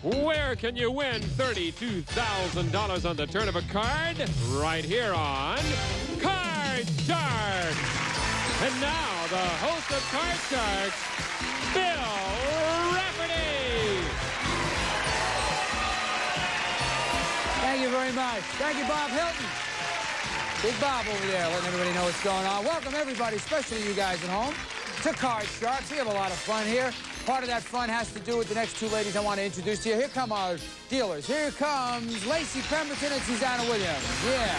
Where can you win $32,000 on the turn of a card? Right here on Card Shark. And now, the host of Card Shark, Bill Rafferty. Thank you very much. Thank you, Bob Hilton. Big Bob over there letting everybody know what's going on. Welcome, everybody, especially you guys at home, to Card Sharks. We have a lot of fun here. Part of that fun has to do with the next two ladies I want to introduce to you. Here come our dealers. Here comes Lacey Pemberton and Susanna Williams. Yeah.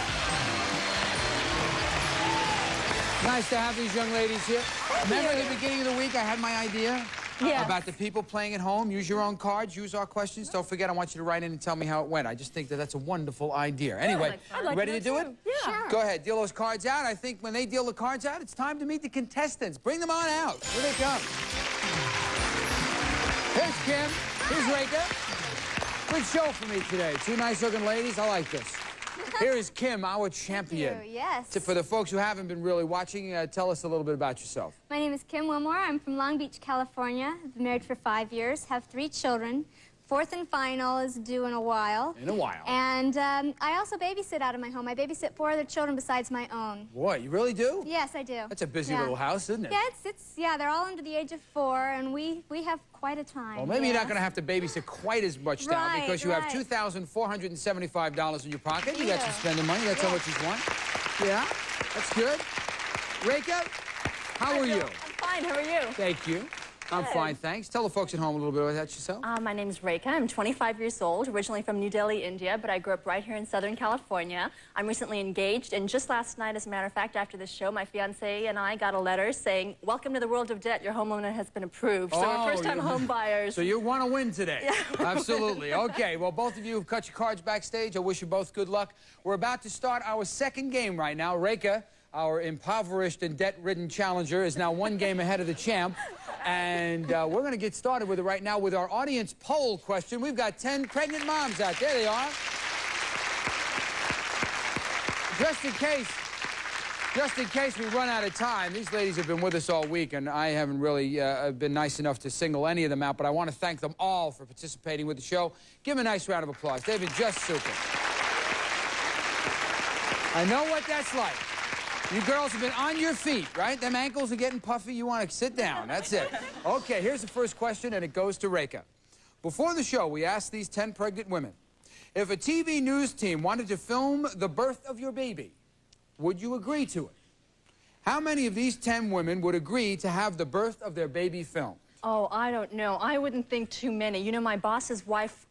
Nice to have these young ladies here. Remember at the beginning of the week I had my idea about the people playing at home? Use your own cards, use our questions. Don't forget, I want you to write in and tell me how it went. I just think that that's a wonderful idea. Anyway, you ready to do it? Yeah. Sure. Go ahead, deal those cards out. I think when they deal the cards out, it's time to meet the contestants. Bring them on out. Here they come. Here's Kim. Here's Reka. Good show for me today. Two nice-looking ladies. I like this. Here is Kim, our champion. Thank you. Yes. So for the folks who haven't been really watching, tell us a little bit about yourself. My name is Kim Wilmore. I'm from Long Beach, California. I've been married for 5 years, have 3 children. Fourth and final is due in a while. In a while. And I also babysit out of my home. I babysit 4 other children besides my own. Boy, you really do? Yes, I do. That's a busy little house, isn't it? Yeah, they're all under the age of 4, and we have quite a time. Well, maybe you're not going to have to babysit quite as much now because you have $2,475 in your pocket. You got some spending money. That's how much you want. Yeah, that's good. Reka, how are you? I'm fine. How are you? Thank you. I'm fine, thanks. Tell the folks at home a little bit about yourself. My name is Reka. I'm 25 years old, originally from New Delhi, India, but I grew up right here in Southern California. I'm recently engaged, and just last night, as a matter of fact, after the show, my fiancé and I got a letter saying, "Welcome to the world of debt. Your home loan has been approved." So we're first-time home buyers. So you want to win today. Yeah. Absolutely. Okay, well, both of you have cut your cards backstage. I wish you both good luck. We're about to start our second game right now. Reka, our impoverished and debt-ridden challenger, is now 1 game ahead of the champ. And we're going to get started with it right now with our audience poll question. We've got 10 pregnant moms out there. They are. Just in case we run out of time, these ladies have been with us all week, and I haven't really been nice enough to single any of them out, but I want to thank them all for participating with the show. Give them a nice round of applause. They've been just super. I know what that's like. You girls have been on your feet, right? Them ankles are getting puffy. You want to sit down. That's it. Okay, here's the first question, and it goes to Reka. Before the show, we asked these 10 pregnant women, if a TV news team wanted to film the birth of your baby, would you agree to it? How many of these 10 women would agree to have the birth of their baby filmed? Oh, I don't know. I wouldn't think too many. You know, my boss's wife,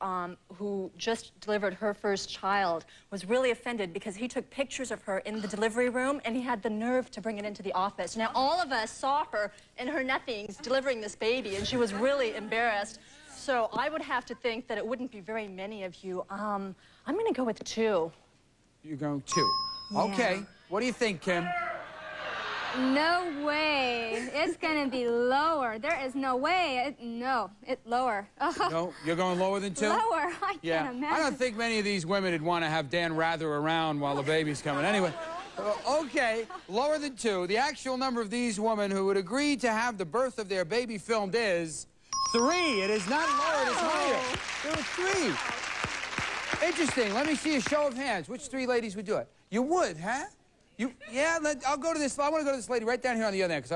who just delivered her first child, was really offended because he took pictures of her in the delivery room, and he had the nerve to bring it into the office. Now, all of us saw her in her nothings delivering this baby, and she was really embarrassed. So I would have to think that it wouldn't be very many of you. I'm going to go with 2. You're going 2. Yeah. Okay. What do you think, Kim? No way. It's going to be lower. There is no way. It's lower. No, you're going lower than 2? Lower. I can't imagine. I don't think many of these women would want to have Dan Rather around while the baby's coming. Anyway, okay, lower than 2. The actual number of these women who would agree to have the birth of their baby filmed is 3. It is not lower, it is higher. There were 3. Interesting. Let me see a show of hands. Which 3 ladies would do it? You would, huh? I'll go to this. I want to go to this lady right down here on the other end.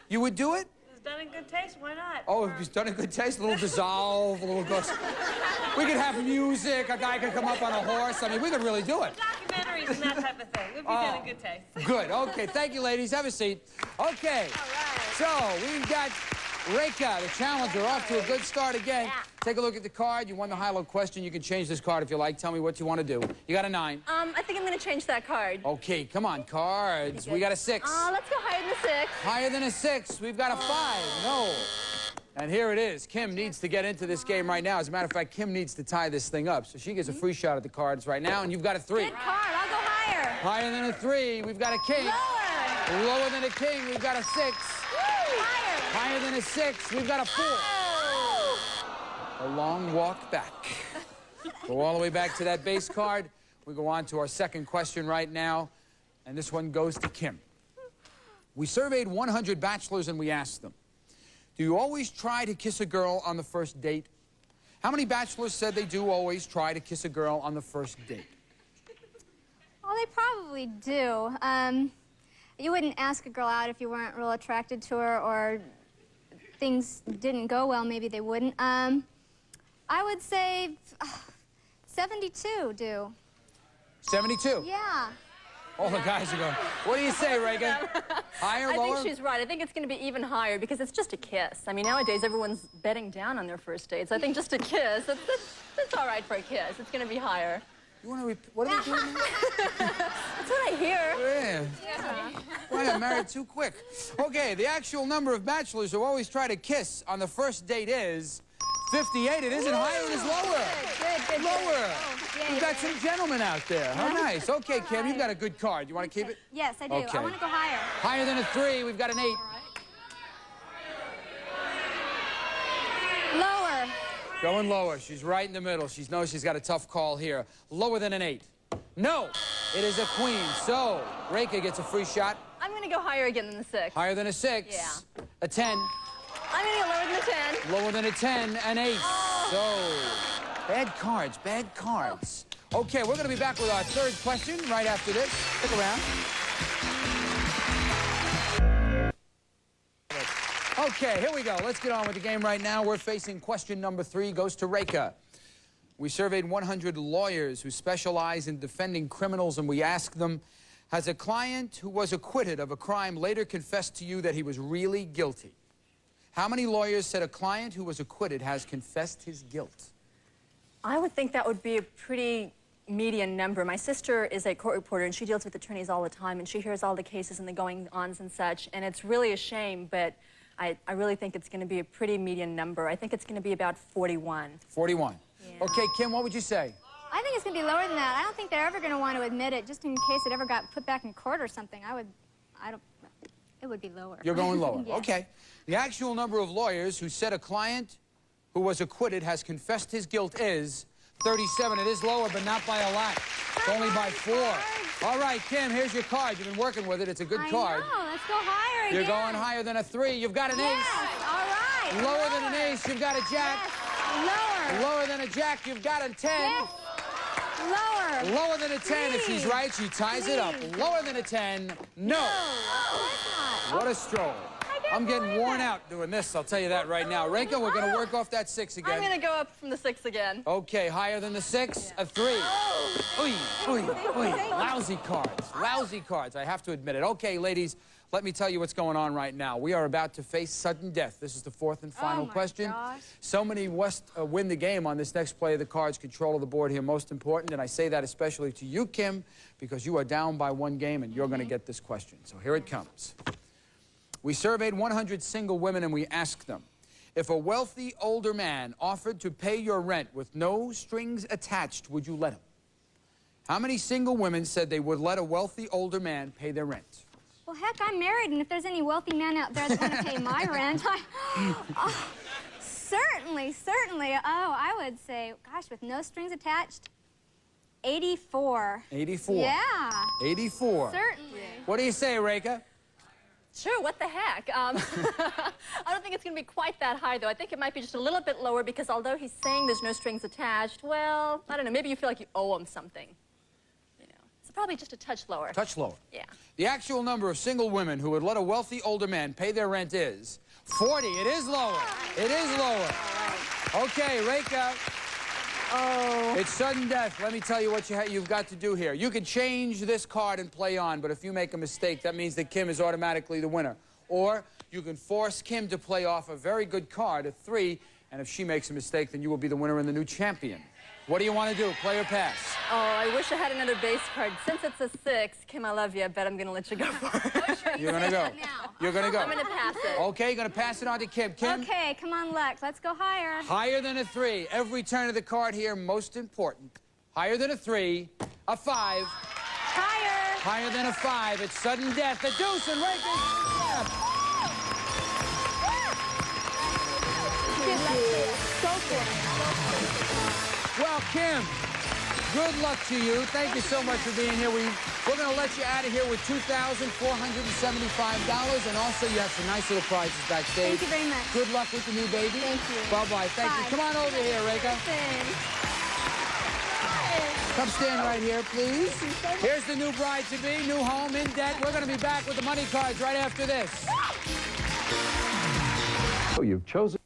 You would do it? It's done in good taste. Why not? Oh, if it's done in good taste, a little dissolve, a little ghost. We could have music. A guy could come up on a horse. I mean, we could really do it. Documentaries and that type of thing. It would be done in good taste. Good. Okay. Thank you, ladies. Have a seat. Okay. All right. So we've got Reka, the challenger, off to a good start again. Yeah. Take a look at the card. You won the high-low question. You can change this card if you like. Tell me what you want to do. You got a 9. I think I'm going to change that card. Okay, come on, cards. We got a 6. Let's go higher than a 6. Higher than a 6. We've got a 5. No. And here it is. Kim needs to get into this game right now. As a matter of fact, Kim needs to tie this thing up. So she gets a free shot at the cards right now, and you've got a 3. Good card. I'll go higher. Higher than a 3. We've got a king. Lower. Lower than a king. We've got a 6. Higher. Higher than a 6. We've got a 4. A long walk back. Go all the way back to that base card. We go on to our second question right now, and this one goes to Kim. We surveyed 100 bachelors, and we asked them, do you always try to kiss a girl on the first date? How many bachelors said they do always try to kiss a girl on the first date? Well, they probably do. You wouldn't ask a girl out if you weren't real attracted to her or things didn't go well, maybe they wouldn't. I would say 72 do. 72? Yeah. All the guys are going, what do you say, Reagan? Higher, I lower? think she's right. I think it's going to be even higher because it's just a kiss. I mean, nowadays everyone's betting down on their first dates. I think just a kiss, that's all right for a kiss. It's going to be higher. You want to what are they doing now? That's what I hear. Yeah. Boy, I got married too quick. Okay, the actual number of bachelors who always try to kiss on the first date is 58. It isn't higher, it is lower. Good. Lower. Oh, We've got some gentlemen out there. How nice. Okay, Kim, you've got a good card. You want to keep it? Yes, I do. Okay. I want to go higher. Higher than a 3, we've got an 8. Lower. Going lower. She's right in the middle. She knows she's got a tough call here. Lower than an 8. No, it is a queen. So, Reika gets a free shot. I'm going to go higher again than the 6. Higher than a 6. Yeah. A 10. I'm going to go lower than the 10. Lower than a 10, an 8. So, bad cards, bad cards. Okay, we're going to be back with our third question right after this. Stick around. Okay, here we go. Let's get on with the game right now. We're facing question number 3. Goes to Reika. We surveyed 100 lawyers who specialize in defending criminals, and we asked them, has a client who was acquitted of a crime later confessed to you that he was really guilty? How many lawyers said a client who was acquitted has confessed his guilt? I would think that would be a pretty median number. My sister is a court reporter, and she deals with attorneys all the time, and she hears all the cases and the going-ons and such, and it's really a shame, but I really think it's going to be a pretty median number. I think it's going to be about 41. 41. Yeah. Okay, Kim, what would you say? I think it's going to be lower than that. I don't think they're ever going to want to admit it, just in case it ever got put back in court or something. It would be lower. You're going lower. Yes. Okay. The actual number of lawyers who said a client who was acquitted has confessed his guilt is 37. It is lower, but not by a lot. It's only by 4. All right, Kim, here's your card. You've been working with it. It's a good card. I know. Let's go higher again. You're going higher than a 3. You've got an Yes. ace. All right. Lower than an ace, you've got a jack. Yes. Lower. Lower than a jack, you've got a 10. Yes. Lower. Lower than a 10. If she's right, she ties it up. Lower than a 10, no. What a stroll. I'm getting worn out doing this, I'll tell you that right now. Reika, we're going to work off that 6 again. I'm going to go up from the 6 again. Okay, higher than the 6, a 3. Oy. Lousy cards. Lousy cards, I have to admit it. Okay, ladies, let me tell you what's going on right now. We are about to face sudden death. This is the 4th and final question. Gosh. So many win the game on this next play of the cards. Control of the board here, most important. And I say that especially to you, Kim, because you are down by 1 game and you're going to get this question. So here it comes. We surveyed 100 single women and we asked them, if a wealthy older man offered to pay your rent with no strings attached, would you let him? How many single women said they would let a wealthy older man pay their rent? Well, heck, I'm married, and if there's any wealthy man out there that's going to pay my rent, certainly. Oh, I would say, gosh, with no strings attached, 84. 84. Yeah. 84. Certainly. What do you say, Reika? Sure, what the heck? I don't think it's going to be quite that high, though. I think it might be just a little bit lower because although he's saying there's no strings attached, well, I don't know, maybe you feel like you owe him something. You know, it's probably just a touch lower. Touch lower. Yeah. The actual number of single women who would let a wealthy older man pay their rent is 40. It is lower. It is lower. Okay, Reika. Oh. It's sudden death. Let me tell you what you've got to do here. You can change this card and play on, but if you make a mistake, that means that Kim is automatically the winner. Or you can force Kim to play off a very good card, a 3, and if she makes a mistake, then you will be the winner and the new champion. What do you want to do, play or pass? Oh, I wish I had another base card. Since it's a 6, Kim, I love you. I bet I'm going to let you go for it. You're going to go. You're going to go. I'm going to pass it. Okay, you're going to pass it on to Kim. Kim? Okay, come on, Lex. Let's go higher. Higher than a 3. Every turn of the card here, most important. Higher than a 3, a 5. Higher. Higher than a 5. It's sudden death. The deuce and Reika's death. Well, Kim, good luck to you. Thank you so much for being here. We We're going to let you out of here with $2,475, and also you have some nice little prizes backstage. Thank you very much. Good luck with the new baby. Thank you. Bye-bye. Thank you. Come on over here, Reka. Come stand right here, please. Here's the new bride-to-be, new home, in debt. We're going to be back with the money cards right after this. Oh, you've chosen.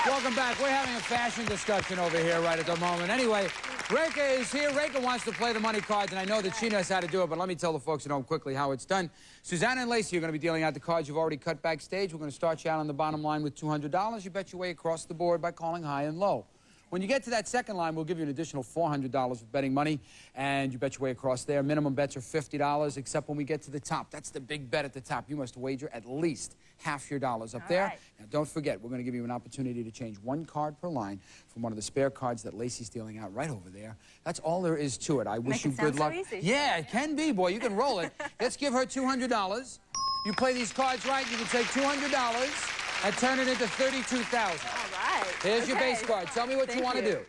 Welcome back. We're having a fashion discussion over here right at the moment. Anyway, Reka is here. Reka wants to play the money cards, and I know that she knows how to do it, but let me tell the folks at home quickly how it's done. Susanna and Lacey are going to be dealing out the cards you've already cut backstage. We're going to start you out on the bottom line with $200. You bet your way across the board by calling high and low. When you get to that second line, we'll give you an additional $400 of betting money, and you bet your way across there. Minimum bets are $50, except when we get to the top. That's the big bet at the top. You must wager at least half your dollars up there. Right. Now, don't forget, we're going to give you an opportunity to change one card per line from one of the spare cards that Lacey's dealing out right over there. That's all there is to it. I wish you good luck. Easy. Yeah, it can be, boy. You can roll it. Let's give her $200. You play these cards right, you can take $200 and turn it into $32,000. All right. Here's your base card. Tell me what you want to do.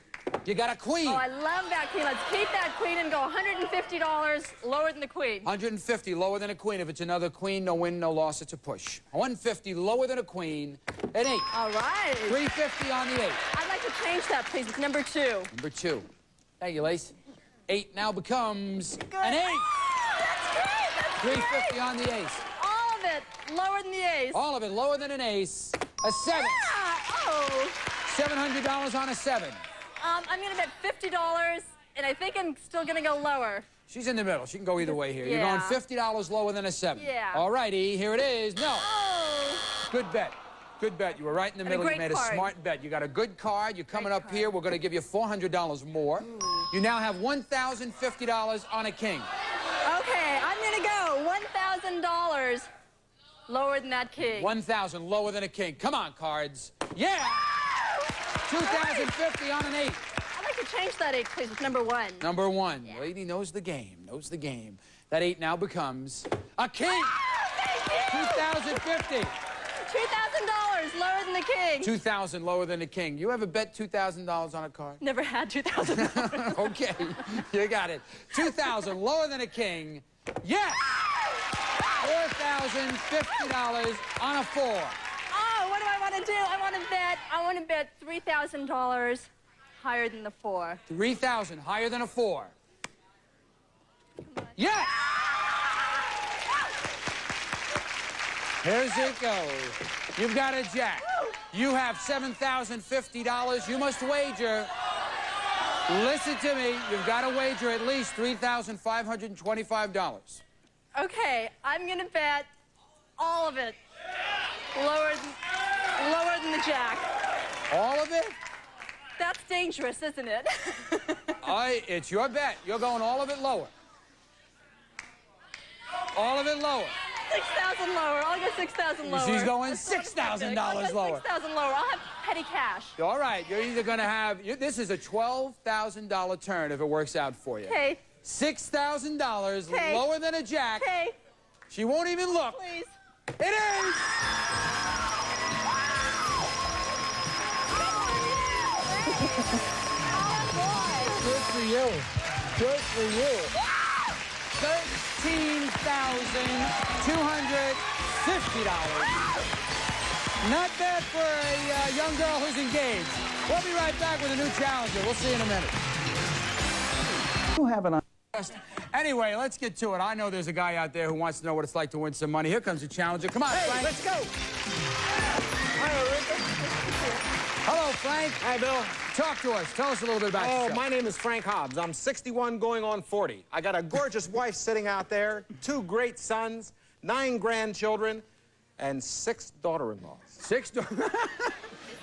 You got a queen. Oh, I love that queen. Let's keep that queen and go $150 lower than the queen. 150 lower than a queen. If it's another queen, no win, no loss. It's a push. 150 lower than a queen. An 8. All right. 350 on the 8. I'd like to change that, please. It's number 2. Number 2. Thank you, Lace. 8 now becomes an 8. That's great. That's 350 on the ace. all of it lower than the ace. All of it lower than an ace. A 7. Yeah. Oh. $700 on a 7. I'm going to bet $50, and I think I'm still going to go lower. She's in the middle. She can go either way here. You're Yeah. going $50 lower than a 7. Yeah. All righty, here it is. No. Oh. Good bet. Good bet. You were right in the middle. You great made card. a smart bet. You got a good card. You're coming Great up card. here. We're going to give you $400 more. You now have $1,050 on a king. Okay, I'm going to go $1,000 lower than that king. 1,000 lower than a king. Come on, cards. Yeah. 2,050 on an 8. I'd like to change that 8, please. It's number 1. Number 1. Lady knows the game. Knows the game. That 8 now becomes a king. Thank you. 2,050. $2,000 lower than the king. 2,000 lower than the king. You ever bet $2,000 on a card? Never had $2,000. Okay, you got it. 2,000 lower than a king. Yes! $4,050 on a 4. Oh, what do I want to do? I want to bet $3,000 higher than the 4. 3,000 higher than a 4. Yes! Here's it goes. You've got a jack. You have $7,050. You must wager. Listen to me. You've got to wager at least $3,525. Okay, I'm going to bet all of it lower than the jack. All of it? That's dangerous, isn't it? It's your bet. You're going all of it lower. All of it lower. 6,000 lower. I'll go 6,000 lower. She's going That's what I'm thinking. $6,000 I'll go lower. 6,000 lower. I'll have petty cash. All right, you're either going to have, this is a $12,000 turn if it works out for you. Okay. $6,000 Okay. lower than a jack. Okay, She won't even look. please. It is! Good for you. Good for you. $13,250. Not bad for a young girl who's engaged. We'll be right back with a new challenger. We'll see you in a minute. You have an Anyway, let's get to it. I know there's a guy out there who wants to know what it's like to win some money. Here comes the challenger. Come on, Frank. Let's go. Hello, Frank. Hi, Bill. Talk to us. Tell us a little bit about Oh, yourself. my name is Frank Hobbs. I'm 61 going on 40. I got a gorgeous wife sitting out there, 2 great sons, 9 grandchildren, and 6 daughter-in-laws. 6.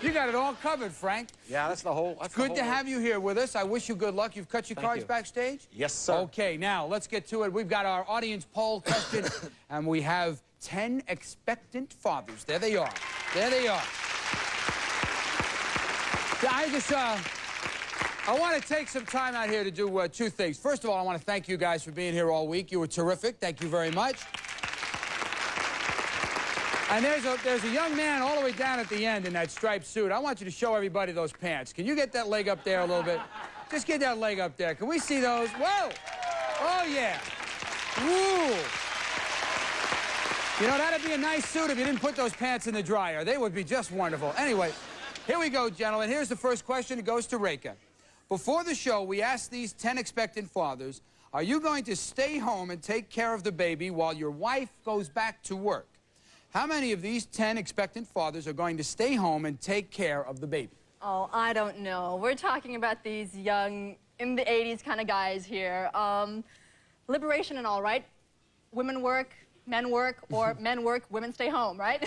You got it all covered, Frank. Yeah, that's the whole. That's the Good whole to have you here with us. I wish you good luck. You've cut your cards you. backstage? Yes, sir. Okay, now let's get to it. We've got our audience poll question, and we have 10 expectant fathers. There they are. There they are. I want to take some time out here to do 2 things. First of all, I want to thank you guys for being here all week. You were terrific. Thank you very much. And there's a young man all the way down at the end in that striped suit. I want you to show everybody those pants. Can you get that leg up there a little bit? Just get that leg up there. Can we see those? Whoa! Oh, yeah. Woo. You know, that'd be a nice suit if you didn't put those pants in the dryer. They would be just wonderful. Anyway, here we go, gentlemen. Here's the first question. It goes to Reka. Before the show, we asked these 10 expectant fathers, are you going to stay home and take care of the baby while your wife goes back to work? How many of these 10 expectant fathers are going to stay home and take care of the baby? Oh, I don't know. We're talking about these young, in the 80s kind of guys here. Liberation and all, right? Women work, men work, or men work, women stay home, right?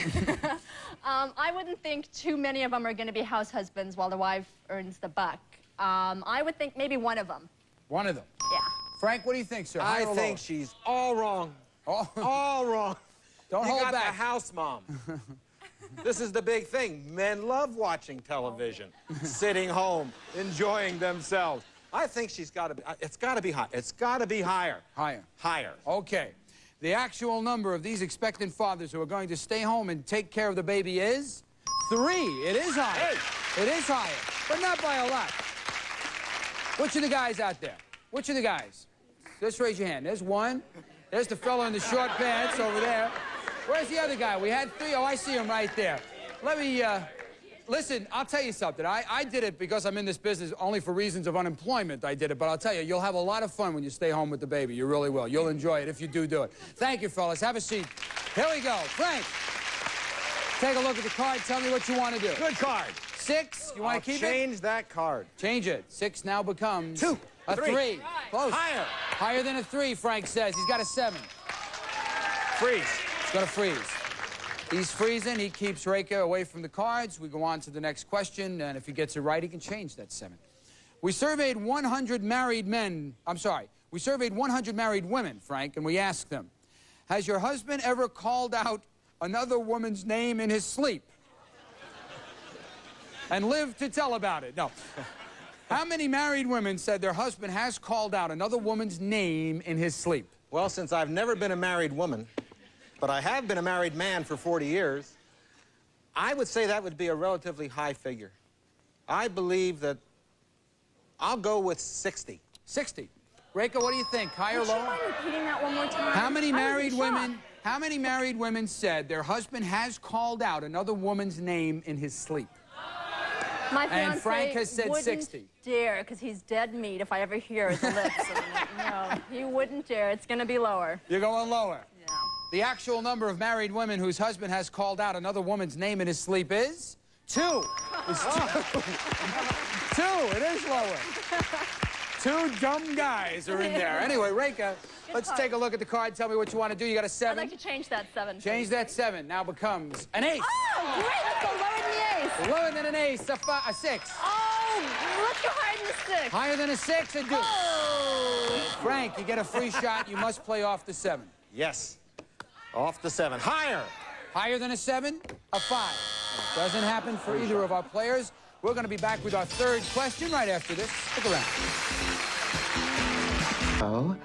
I wouldn't think too many of them are going to be house husbands while the wife earns the buck. I would think maybe one of them. One of them? Yeah. Frank, what do you think, sir? I think she's all wrong. Oh. All wrong. Don't you hold got back. the house mom. This is the big thing. Men love watching television, sitting home, enjoying themselves. I think she's got to be, it's got to be high. It's got to be higher. Higher. Higher. Okay. The actual number of these expectant fathers who are going to stay home and take care of the baby is 3. It is higher. Hey. It is higher, but not by a lot. Which of the guys out there? Which of the guys? Just raise your hand. There's one. There's the fellow in the short pants over there. Where's the other guy? We had 3. Oh, I see him right there. Let me, listen, I'll tell you something. I did it because I'm in this business only for reasons of unemployment. I did it, but I'll tell you, you'll have a lot of fun when you stay home with the baby. You really will. You'll enjoy it if you do it. Thank you, fellas. Have a seat. Here we go. Frank, take a look at the card. Tell me what you want to do. Good card. 6. You want to keep it? Change that card. Change it. 6 now becomes 2. A 3. Close. Higher. Higher than a 3, Frank says. He's got a 7. Freeze. He's got to freeze. He's freezing. He keeps Reka away from the cards. We go on to the next question, and if he gets it right, he can change that 7. We surveyed 100 married men. We surveyed 100 married women, Frank, and we asked them, has your husband ever called out another woman's name in his sleep? And lived to tell about it? No. How many married women said their husband has called out another woman's name in his sleep? Well, since I've never been a married woman, but I have been a married man for 40 years, I would say that would be a relatively high figure. I believe that I'll go with 60. 60. Reka, what do you think? Higher or Would you lower? mind repeating that one more time? How many I was in married shock. women? How many married women said their husband has called out another woman's name in his sleep? My And fiancé Frank has said wouldn't 60. dare, because he's dead meat if I ever hear his lips. No, he wouldn't dare. It's going to be lower. You're going lower. Yeah. The actual number of married women whose husband has called out another woman's name in his sleep is 2. It's 2. 2. It is lower. 2 dumb guys are in there. Anyway, Reka, let's take a look at the card. Tell me what you want to do. You got a 7. I'd like to change that 7. Change that 7. Now becomes an ace. Oh, great. Let's go lower than the ace. Lower than an ace, a 6. Oh, let's go higher than the 6. Higher than a 6, a deuce. Oh. Frank, you get a free shot. You must play off the 7. Yes. Off the 7. Higher. Higher than a 7, a 5. Doesn't happen for either of our players. We're going to be back with our 3rd question right after this. Stick around. Oh.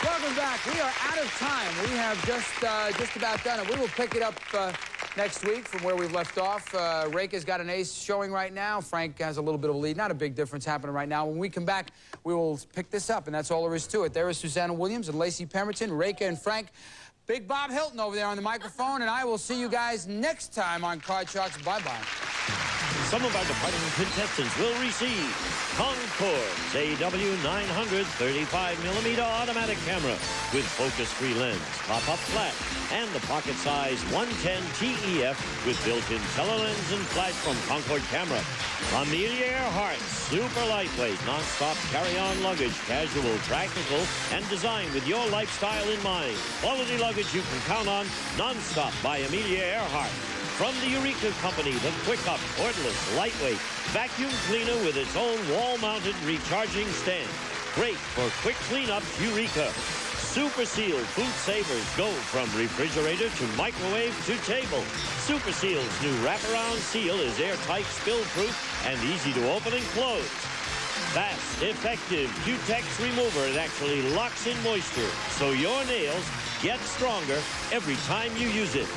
Welcome back. We are out of time. We have just about done it. We will pick it up next week from where we've left off. Reka's got an ace showing right now. Frank has a little bit of a lead. Not a big difference happening right now. When we come back, we will pick this up, and that's all there is to it. There is Susanna Williams and Lacey Pemberton, Reka and Frank. Big Bob Hilton over there on the microphone, and I will see you guys next time on Card Sharks. Bye-bye. Some of our departing contestants will receive Concourse AW 900 35mm automatic camera with focus-free lens, pop-up flash, and the pocket-size 110 TEF with built-in telelens and flash from Concord Camera. Amelia Earhart, super lightweight, non-stop carry-on luggage, casual, practical, and designed with your lifestyle in mind. Quality luggage you can count on, non-stop by Amelia Earhart. From the Eureka Company, the quick-up, cordless, lightweight vacuum cleaner with its own wall-mounted recharging stand. Great for quick cleanup, Eureka. Super Seal Food Savers go from refrigerator to microwave to table. Super Seal's new wraparound seal is airtight, spill-proof, and easy to open and close. Fast, effective Q-Tex remover. It actually locks in moisture, so your nails gets stronger every time you use it.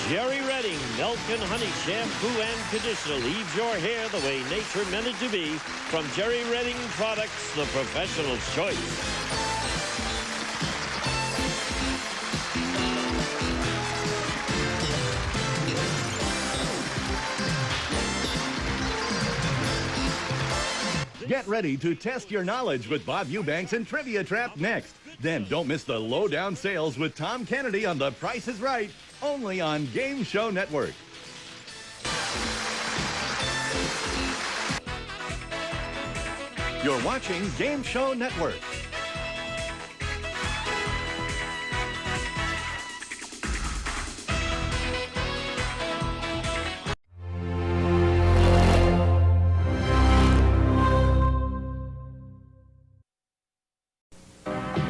Jerry Redding Milk and Honey Shampoo and Conditioner leaves your hair the way nature meant it to be. From Jerry Redding Products, the professional's choice. Get ready to test your knowledge with Bob Eubanks and Trivia Trap next. Then don't miss the lowdown sales with Tom Kennedy on The Price is Right, only on Game Show Network. You're watching Game Show Network.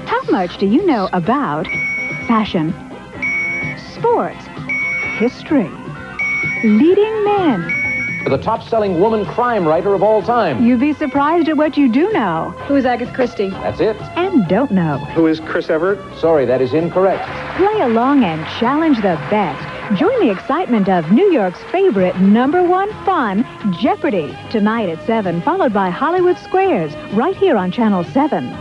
How much do you know about fashion, sports, history, leading men? The top-selling woman crime writer of all time. You'd be surprised at what you do know. Who is Agatha Christie? That's it. And don't know. Who is Chris Everett? Sorry, that is incorrect. Play along and challenge the best. Join the excitement of New York's favorite #1 fun, Jeopardy! Tonight at 7, followed by Hollywood Squares, right here on Channel 7.